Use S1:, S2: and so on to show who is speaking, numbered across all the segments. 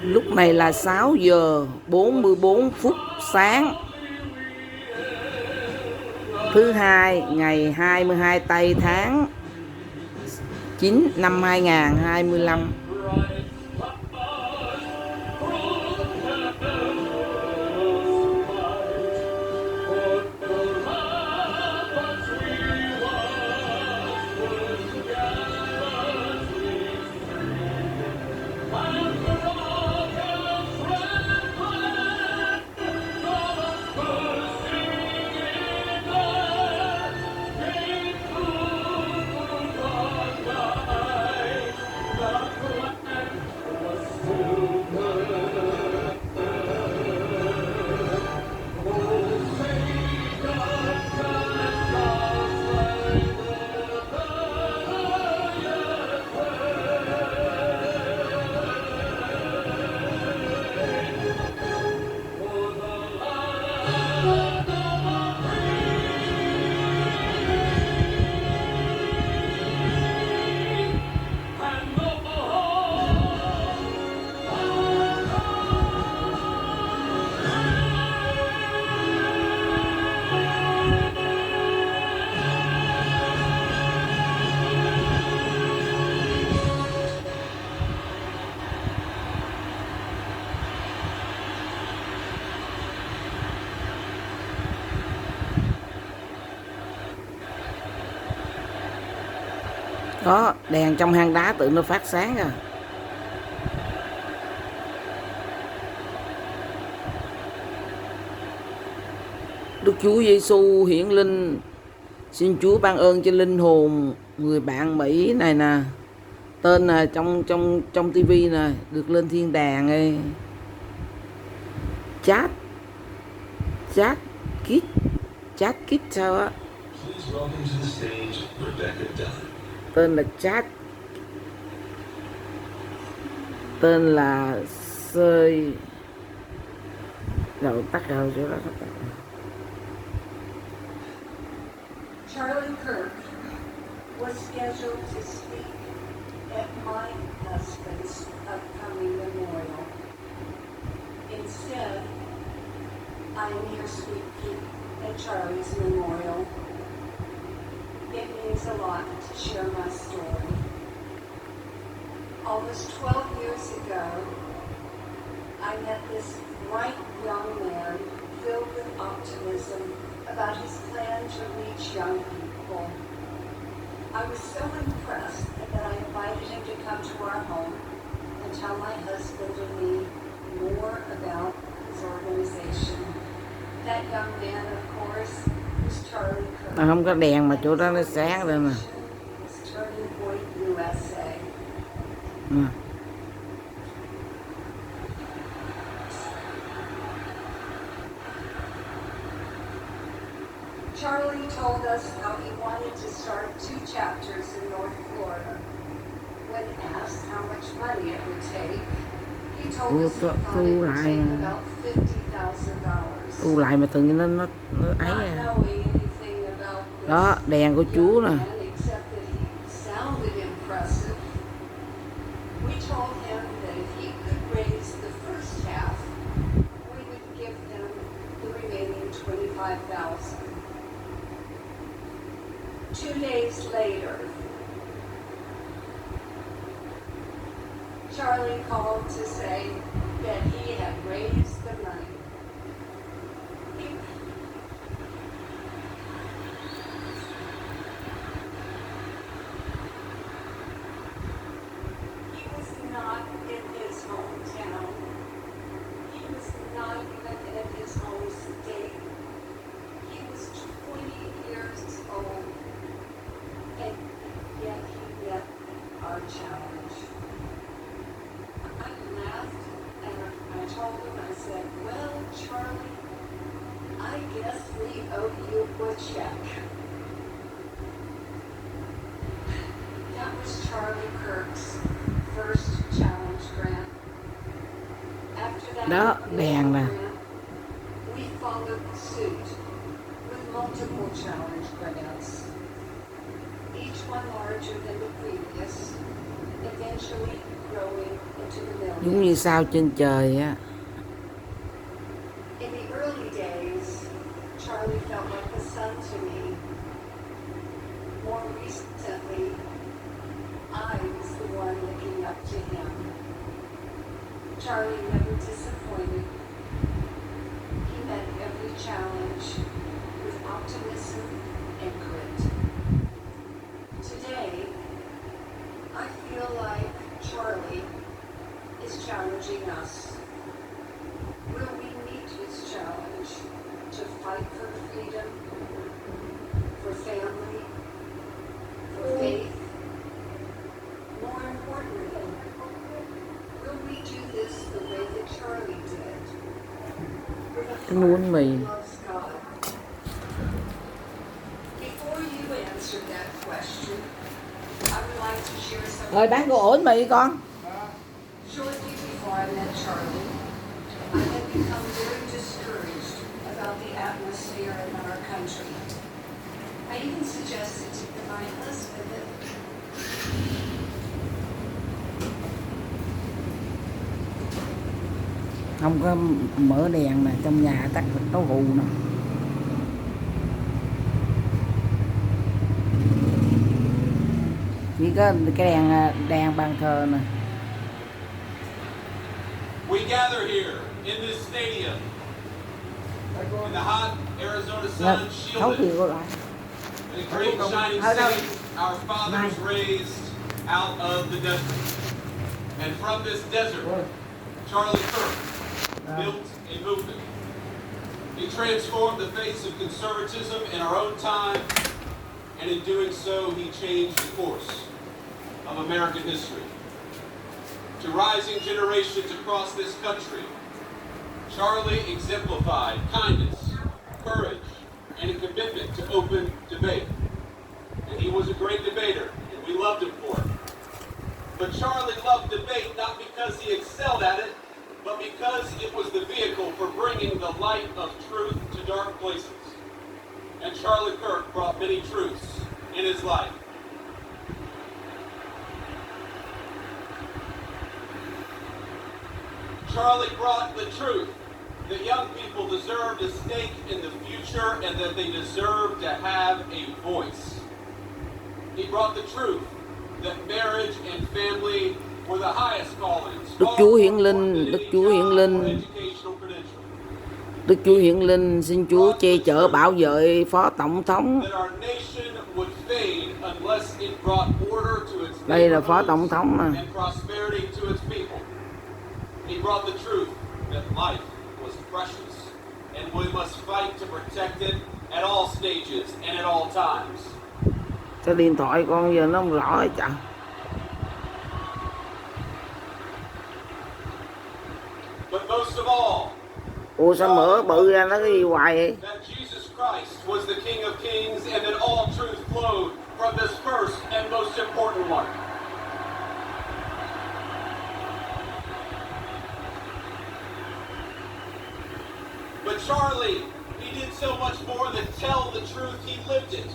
S1: Lúc này là 6 giờ 44 phút sáng thứ hai ngày 22 tây tháng 9 năm 2025. Đó, đèn trong hang đá tự nó phát sáng à. Đức Chúa Giêsu hiển linh, xin Chúa ban ơn cho linh hồn người bạn Mỹ này nè, tên là trong tivi nè, được lên thiên đàng ấy. Chat Kit sao á? Tên là tên là Sơi, rồi tắt rồi chỗ đó tắt.
S2: Charlie Kirk was scheduled to speak at my husband's upcoming memorial. Instead, I am here speaking at Charlie's memorial. It means a lot to share my story. Almost 12 years ago, I met this bright young man filled with optimism about his plan to reach young people. I was so impressed that I invited him to come to our home and tell my husband and me more about his organization. That young man, of course, was Charlie Kirk.
S1: Không có đèn mà chỗ đó nó sáng lên nè.
S2: Turning Point USA. Charlie told us how he wanted to start 2 chapters in North Florida. When asked how much money it would take, he told us he thought it would take about $50,000.
S1: Tu lại mà tự nhiên nó ấy
S2: Not
S1: à.
S2: knowing anything about this
S1: Đó, đèn của Chúa nè.
S2: young man, except that he sounded impressive, we told him that if he could raise the first half, we would give him the remaining $25,000. 2 days later, Charlie called to say that he had raised the money. He was not in his hometown. He was not even in his home state. He was 20 years old, and yet he met our challenge. I laughed and I told him, I said, well, Charlie, I guess we owe you a check. That was Charlie Kirk's first challenge grant. After that
S1: Đó, đèn nè.
S2: we followed suit with multiple challenge grants, each one larger than the previous. Eventually, growing into the
S1: giống
S2: millions.
S1: như sao trên trời á.
S2: In the early days, Charlie felt like a son to me. More recently, I was the one looking up to him. Charlie never disappointed. He met every challenge with optimism and grit. Today, I feel like Charlie is challenging us. Will we meet his challenge to fight for freedom, for family, for faith? More importantly, will we do this the way that Charlie did? With a
S1: Cái muỗng
S2: heart
S1: mì.
S2: that loves God. Before you answer that question, I would like to share some.
S1: Rồi bán cô ổn mì con.
S2: Shortly before I met Charlie, I had become very discouraged about the atmosphere in our country. I even suggested to my husband that
S1: Không có mở đèn nè, trong nhà tắt tấu hù nè. Chỉ có cái đèn bàn thờ nè.
S3: We gather here in this stadium in the hot Arizona
S1: Là
S3: sun,
S1: thấu
S3: shielded
S1: thì cô lại.
S3: in a great shining
S1: Ở đâu?
S3: city our fathers raised out of the desert. And from this desert, Charlie Kirk built a movement. He transformed the face of conservatism in our own time, and in doing so, he changed the course of American history. To rising generations across this country, Charlie exemplified kindness, courage, and a commitment to open debate. And he was a great debater, and we loved him for it. But Charlie loved debate not because he excelled at it, but because it was the vehicle for bringing the light of truth to dark places. And Charlie Kirk brought many truths in his life. Charlie brought the truth that young people deserved a stake in the future and that they deserved to have a voice. He brought the truth that marriage and family were the highest callings.
S1: Đức Chúa Hiển Linh, Đức Chúa Hiển Linh, Đức Chúa Hiển Linh, xin Chúa che chở bảo vệ Phó Tổng thống. Đây là Phó Tổng thống nè.
S3: He brought the truth that life was precious and we must fight to protect it at all stages and at all times.
S1: Cái điện thoại con giờ nó không rõ hết chả.
S3: But most of all,
S1: Ủa sao mở bự ra nó cái gì hoài vậy?
S3: that Jesus Christ was the King of Kings and that all truth flowed from this first and most important one. But Charlie, he did so much more than tell the truth, he lived it.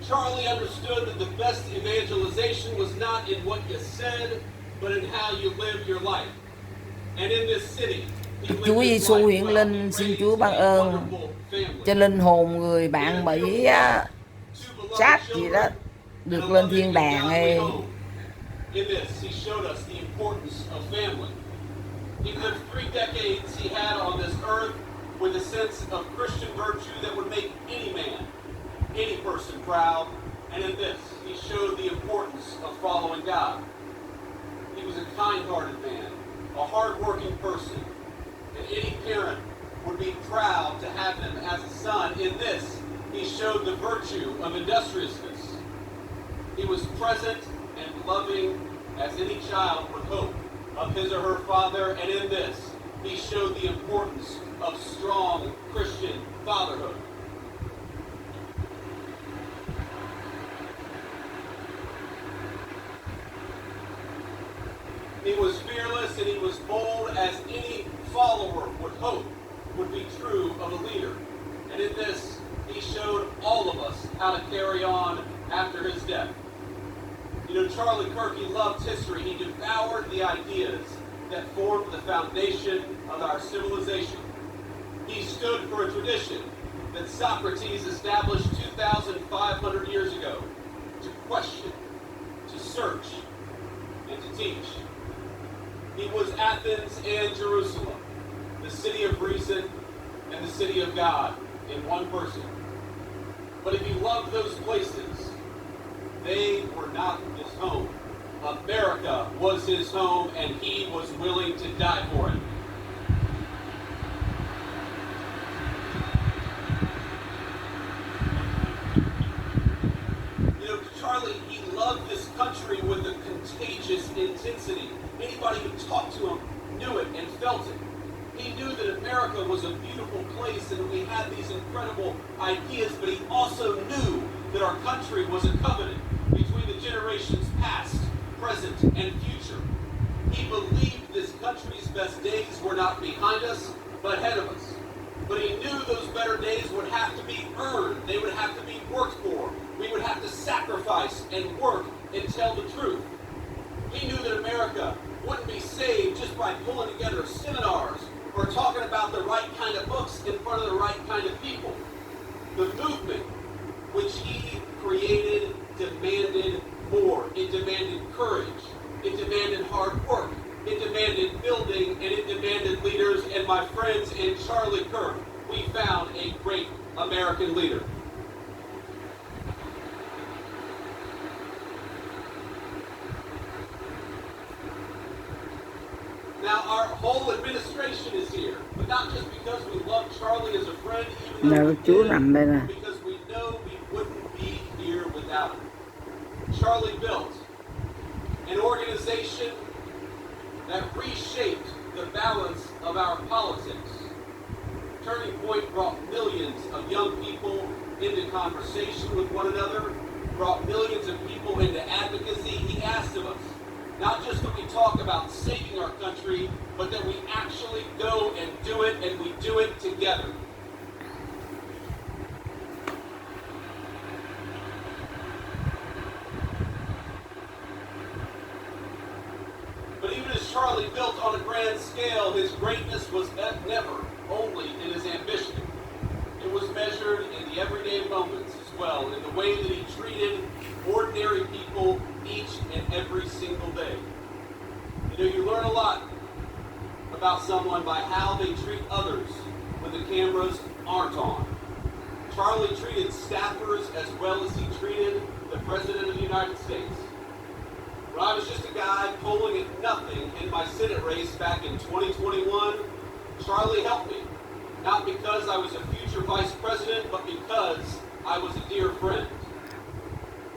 S3: Charlie understood that the best evangelization was not in what you said, but in how you lived your life. And in this city,
S1: Chúa Giêsu Hiển Linh, xin Chúa ban ơn cho linh hồn người bạn Mỹ á, sát gì đó được lên thiên đàng hay.
S3: In this, he showed us the importance of family. He lived 3 decades he had on this earth with a sense of Christian virtue that would make any man, any person proud. And in this, he showed the importance of following God. He was a kind-hearted man, a hard-working person, and any parent would be proud to have him as a son. In this, he showed the virtue of industriousness. He was present and loving as any child would hope of his or her father, and in this, he showed the importance of strong Christian fatherhood. He was fearless and he was bold as any follower would hope would be true of a leader. And in this, he showed all of us how to carry on after his death. You know, Charlie Kirk, he loved history. He devoured the ideas that formed the foundation of our civilization. He stood for a tradition that Socrates established 2,500 years ago to question, to search, and to teach. He was Athens and Jerusalem, the city of reason and the city of God in one person. But if he loved those places, they were not his home. America was his home, and he was willing to die for it. You know, Charlie, he loved this country with a contagious intensity. Anybody who talked to him knew it and felt it. He knew that America was a beautiful place and we had these incredible ideas, but he also knew that our country was a covenant between the generations past, present, and future. He believed this country's best days were not behind us, but ahead of us. But he knew those better days would have to be earned. They would have to be worked for. We would have to sacrifice and work and tell the truth. He knew that America wouldn't be saved just by pulling together seminars or talking about the right kind of books in front of the right kind of people. The movement which he created demanded more. It demanded courage. It demanded hard work. It demanded building, and it demanded leaders. And my friends, in Charlie Kirk, we found a great American leader. Now, our whole administration is here, but not just because we love Charlie as a friend, even though we did, but because we know we wouldn't be here without him. Charlie built an organization that reshaped the balance of our politics. Turning Point brought millions of young people into conversation with one another, brought millions of people into advocacy. He asked of us, not just that we talk about saving our country, but that we actually go and do it, and we do it together. But even as Charlie built on a grand scale, his greatness was never only in his ambition. It was measured in the everyday moments as well, in the way that he treated ordinary people each and every single day. You know, you learn a lot about someone by how they treat others when the cameras aren't on. Charlie treated staffers as well as he treated the President of the United States. When I was just a guy polling at nothing in my Senate race back in 2021, Charlie helped me. Not because I was a future vice president, but because I was a dear friend.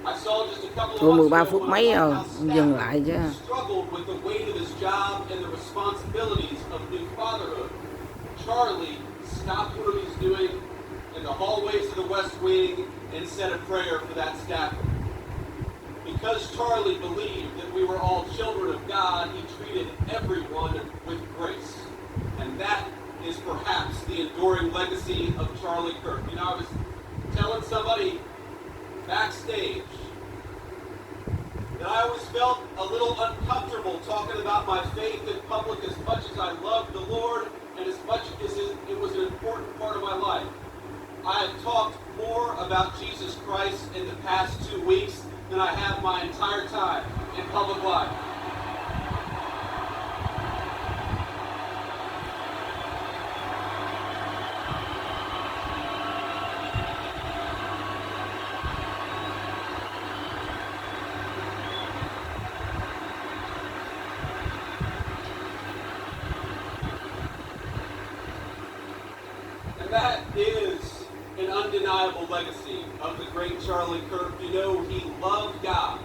S3: I saw just a couple of months
S1: 13
S3: ago
S1: phút
S3: when
S1: mấy
S3: a
S1: rồi,
S3: White House
S1: dừng lại chứ.
S3: staffer struggled with the weight of his job and the responsibilities of new fatherhood. Charlie stopped what he was doing in the hallways of the West Wing and said a prayer for that staffer. Because Charlie believed that we were all children of God, he treated everyone with grace. And that is perhaps the enduring legacy of Charlie Kirk. You know, I was telling somebody backstage that I always felt a little uncomfortable talking about my faith in public as much as I loved the Lord and as much as it was an important part of my life. I have talked more about Jesus Christ in the past 2 weeks than I have my entire time in public life. That is an undeniable legacy of the great Charlie Kirk. You know, he loved God.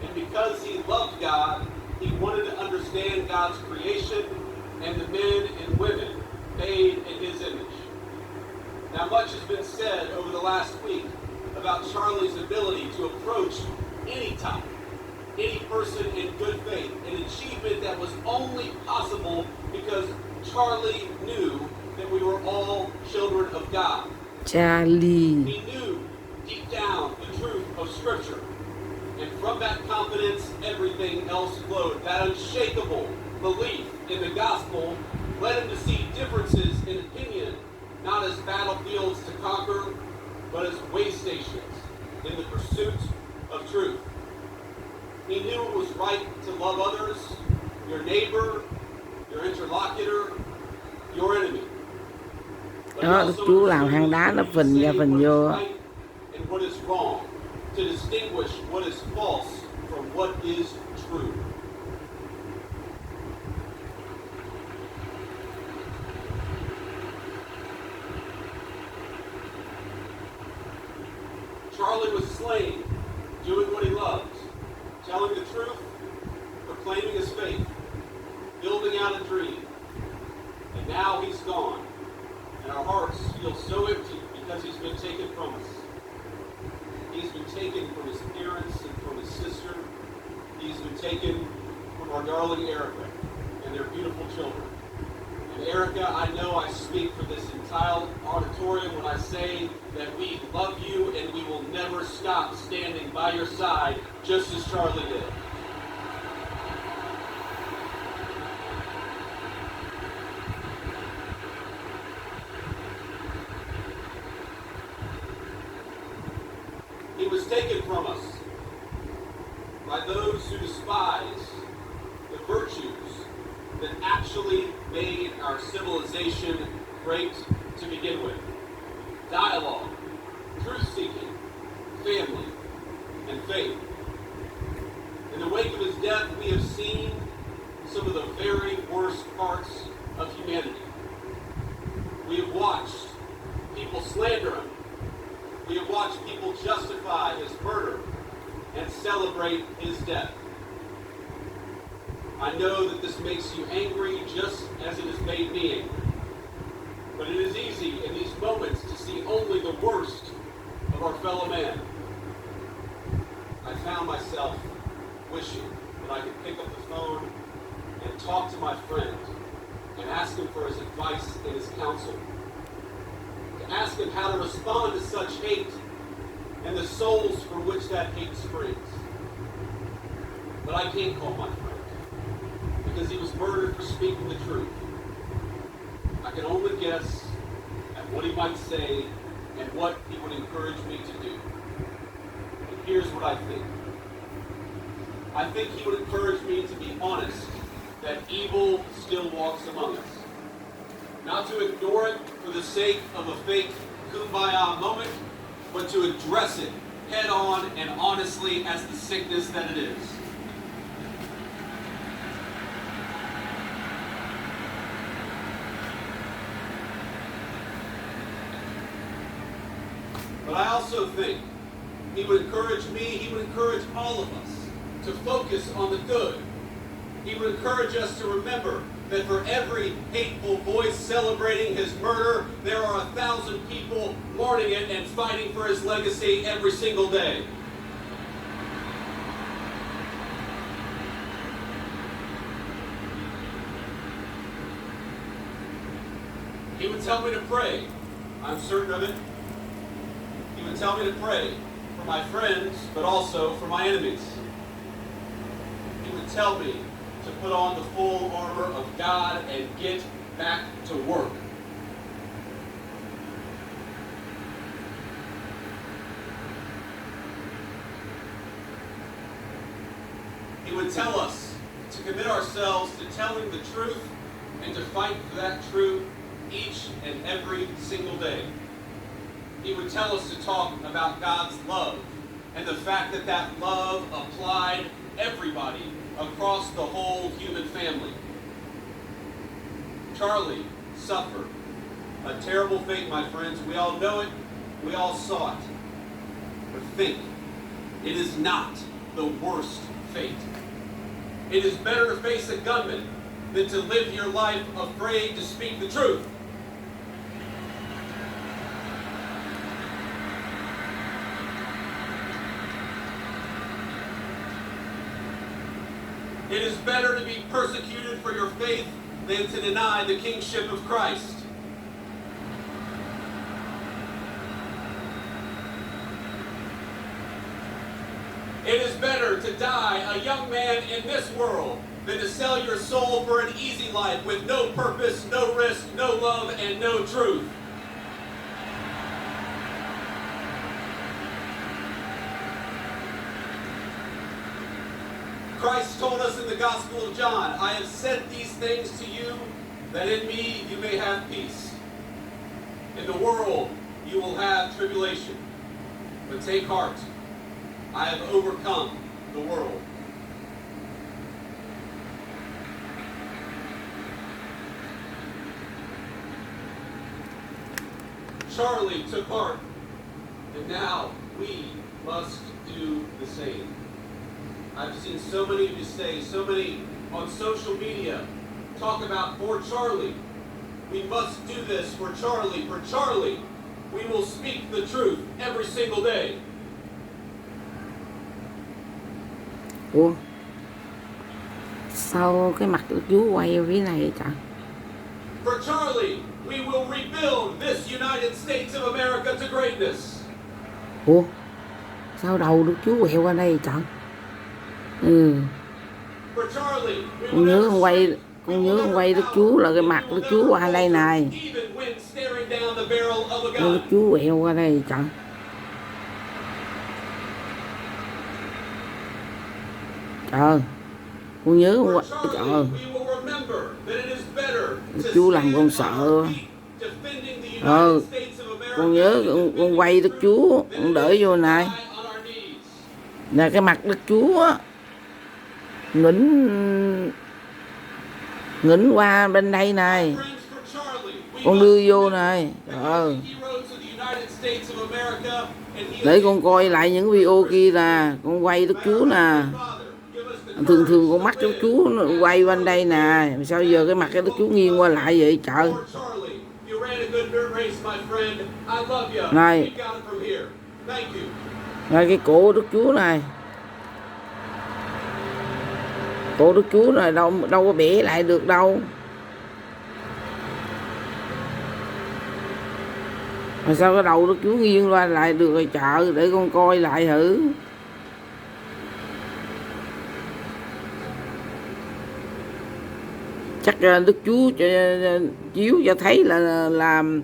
S3: And because he loved God, he wanted to understand God's creation and the men and women made in his image. Now, much has been said over the last week about Charlie's ability to approach any topic, any person in good faith, an achievement that was only possible because Charlie knew that we were all children of God.
S1: Charlie.
S3: He knew deep down the truth of Scripture. And from that confidence, everything else flowed. That unshakable belief in the gospel led him to see differences in opinion, not as battlefields to conquer, but as way stations in the pursuit of truth. He knew it was right to love others, your neighbor, your interlocutor, your enemy. But he
S1: Đó, Đức
S3: also
S1: Chúa làm hang
S3: understood
S1: đá nó
S3: that
S1: phình
S3: he
S1: ra
S3: could say
S1: phình
S3: what is
S1: vô.
S3: right and what is wrong, to distinguish what is false from what is true. Charlie was slain, doing what he loved, telling the truth, proclaiming his faith, building out a dream. And now he's gone, and our hearts feel so empty because he's been taken from us. He's been taken from his parents and from his sister. He's been taken from our darling Erica and their beautiful children. And Erica, I know I speak for this entire auditorium when I say that we love you and we will never stop standing by your side, just as Charlie did. He was taken from us by those who despise the virtues that actually made our civilization great to begin with. Dialogue, truth-seeking, family, and faith. In the wake of his death, we have seen some of the very worst parts of humanity. We have watched people slander him. We have watched people justify his murder and celebrate his death. I know that this makes you angry just as it has made me angry. But it is easy in these moments to see only the worst of our fellow man. I found myself wishing that I could pick up the phone and talk to my friend and ask him for his advice and his counsel. To ask him how to respond to such hate and the souls from which that hate springs. But I can't call my friend because he was murdered for speaking the truth. I can only guess at what he might say and what he would encourage me to do. And here's what I think. I think he would encourage me to be honest that evil still walks among us. Not to ignore it for the sake of a fake kumbaya moment, but to address it head on and honestly as the sickness that it is. But I also think he would encourage me, he would encourage all of us to focus on the good. He would encourage us to remember that for every hateful voice celebrating his murder, there are 1,000 people mourning it and fighting for his legacy every single day. He would tell me to pray. I'm certain of it. He would tell me to pray for my friends, but also for my enemies. He would tell me to put on the full armor of God and get back to work. He would tell us to commit ourselves to telling the truth and to fight for that truth each and every single day. He would tell us to talk about God's love and the fact that that love applied everybody across the whole human family. Charlie suffered a terrible fate, my friends. We all know it. We all saw it. But think, it is not the worst fate. It is better to face a gunman than to live your life afraid to speak the truth. It is better to be persecuted for your faith than to deny the kingship of Christ. It is better to die a young man in this world than to sell your soul for an easy life with no purpose, no risk, no love, and no truth. Christ told us in the Gospel of John, I have said these things to you, that in me you may have peace. In the world you will have tribulation, but take heart, I have overcome the world. Charlie took heart, and now we must do the same. I've seen so many of you say, so many on social media, talk about for Charlie. We must do this for Charlie. For Charlie, we will speak the truth every single day.
S1: Ủa, sao cái mặt của chú quay phía này vậy trời?
S3: For Charlie, we will rebuild this United States of America to greatness.
S1: Ủa, sao đầu được chú quẹo qua đây vậy trời? Ừ.
S3: For Charlie, we
S1: Con
S3: will
S1: nhớ
S3: never
S1: con quay,
S3: shrink.
S1: con nhớ con quay Đức Chúa là cái mặt Đức Chúa qua đây này.
S3: Even when staring down the barrel of a
S1: Đức
S3: gun.
S1: Chúa quẹo qua đây vậy trời. Trời, con nhớ con
S3: For
S1: quay,
S3: Charlie,
S1: trời,
S3: we will remember that it is better to
S1: Chú làm con
S3: stand
S1: sợ.
S3: on our feet defending the
S1: Ờ,
S3: United States of America
S1: con nhớ con quay Đức Chúa, con đợi vô này.
S3: die on our knees.
S1: Là cái mặt Đức Chúa á, ngỉnh qua bên đây này,
S3: Friends, for Charlie, we
S1: con
S3: must
S1: đưa vô này. Trời ơi,
S3: heroes of the United States of America and he
S1: để con coi lại những video kia nè, con quay Đức Chúa nè.
S3: Father, give us the
S1: Thường thường con mắt Đức Chúa nó quay quanh đây nè, sao giờ cái mặt cái Đức Chúa nghiêng qua lại vậy trời?
S3: For Charlie, you ran a good race, my friend. I love you.
S1: Này.
S3: We got it from here. Thank you.
S1: Rồi cái cổ Đức Chúa này, cổ Đức Chúa này đâu có bẻ lại được đâu. Mà sao cái đầu Đức Chúa nghiêng qua lại được rồi trời, để con coi lại thử. Chắc Đức Chúa chiếu cho thấy là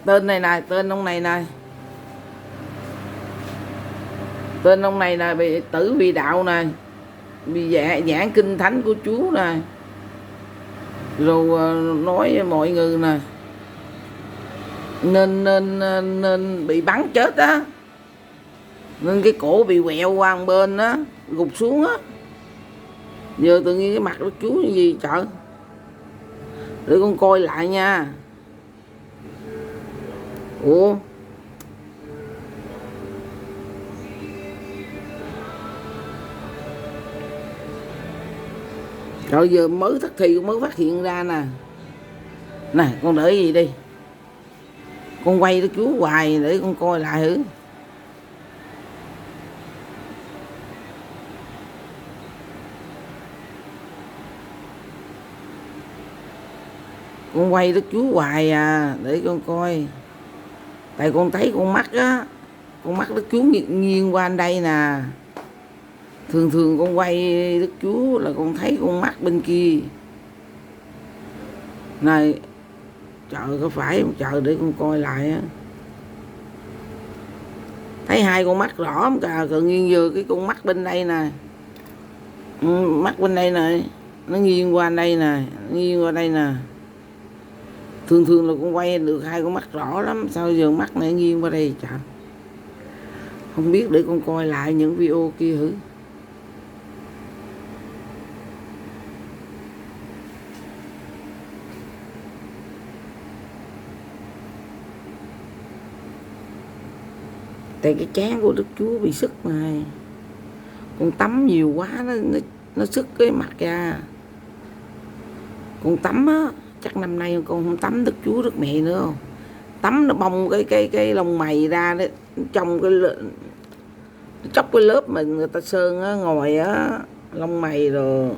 S1: tên này nè, tên ông này nè. Tên ông này là bị tử vì đạo nè, bị giảng kinh thánh của Chúa nè, rồi nói mọi người nè, nên bị bắn chết á, nên cái cổ bị quẹo qua một bên á, gục xuống á. Giờ tự nhiên cái mặt Đức Chúa như gì trời? Để con coi lại nha. Ủa, rồi giờ mới thức thì con mới phát hiện ra nè. Nè, con đợi gì đi, con quay Đức Chúa hoài để con coi lại thử. Con quay Đức Chúa hoài à, để con coi. Tại con thấy con mắt á, con mắt Đức Chúa nghiêng qua đây nè. Thường con quay Đức Chúa là con thấy con mắt bên kia. Này, trời có phải không trời, để con coi lại á. Thấy hai con mắt rõ không cả, tự nghiêng vừa cái con mắt bên đây nè. Mắt bên đây nè, nó nghiêng qua đây nè, nghiêng qua đây nè. Thường là con quay được hai con mắt rõ lắm, sao giờ mắt này nghiêng qua đây trời? Không biết, để con coi lại những video kia thử. Tại cái trán của Đức Chúa bị sứt này, con tắm nhiều quá nó sứt cái mặt ra. Con tắm á, chắc năm nay con không tắm Đức Chúa Đức Mẹ nữa không? Tắm nó bong cái lông mày ra đấy, trong cái chóc cái lớp mà người ta sơn á, ngồi á, lông mày rồi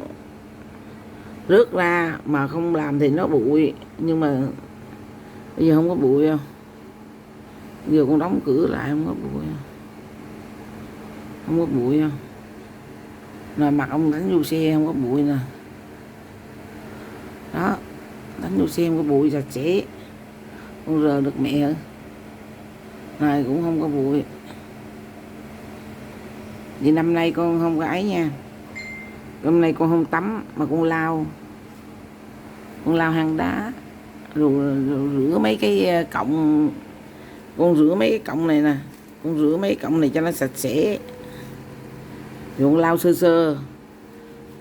S1: rớt ra, mà không làm thì nó bụi. Nhưng mà bây giờ không có bụi không? Giờ con đóng cửa lại không có bụi. không có bụi không. Rồi mặt ông đánh vô xe không có bụi nè, đó, đánh vô xe không có bụi, sạch sẽ, con rờ được mẹ hả, này cũng không có bụi. Vì năm nay con không có ấy nha, hôm nay con không tắm mà con lao hang đá, rồi rửa mấy cái cọng, con rửa mấy cái cọng này nè, con rửa mấy cái cọng này cho nó sạch sẽ, rồi con lau sơ sơ,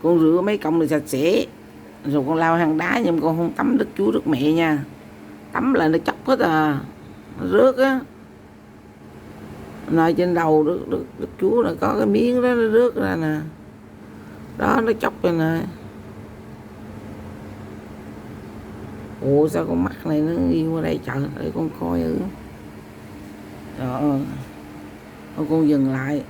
S1: con rửa mấy cọng này sạch sẽ, rồi con lau hang đá, nhưng con không tắm Đức Chúa Đức Mẹ nha, tắm là nó chóc hết à, nó rớt á, nơi trên đầu Đức Chúa là có cái miếng đó nó rớt ra nè, đó nó chóc ra nè. Ủa sao con mắt này nó yêu ở đây trời, để con coi thử. Trời ơi, thôi con dừng lại.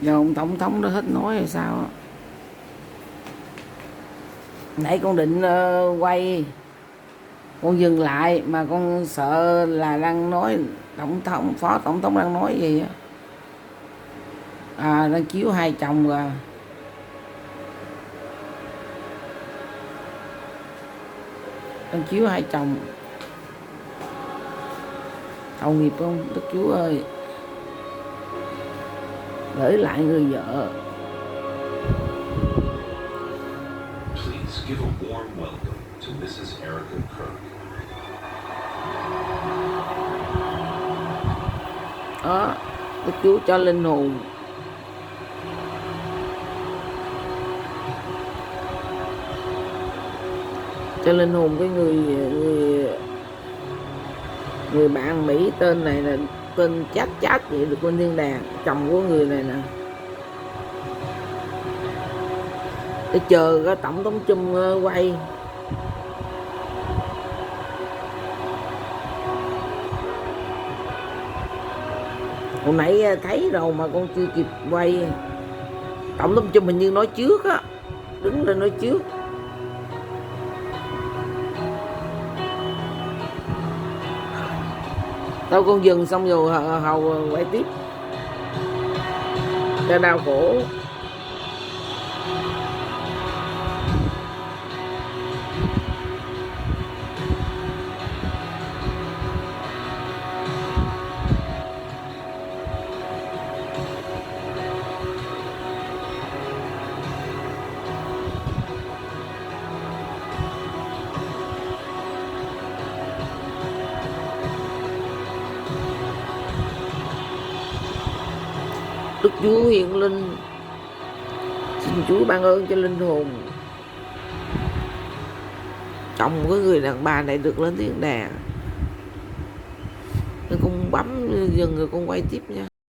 S1: Giờ ông tổng thống đó hết nói rồi sao á. Nãy con định quay, con dừng lại mà con sợ là đang nói tổng thống, phó tổng thống đang nói gì á. À, đang chiếu hai chồng rồi. Đang chiếu hai chồng. Tội nghiệp không Đức Chúa ơi, gửi lại người vợ.
S4: Please give a warm welcome to Mrs. Erica Kirk.
S1: Đó, Đức Chúa cho linh hồn. Cho linh hồn cái người bạn Mỹ tên này là tên chát vậy, được lên thiên đàng, chồng của người này nè. Để chờ cái tổng thống Trump quay. Hồi nãy thấy rồi mà con chưa kịp quay. Tổng thống Trump hình như nói trước á, đứng lên nói trước. Đâu con dừng xong rồi hầu quay tiếp cho đau khổ. Đức Chúa hiện linh, xin Chúa ban ơn cho linh hồn chồng của người đàn bà này được lên thiên đàng. Nên con bấm dừng rồi con quay tiếp nha.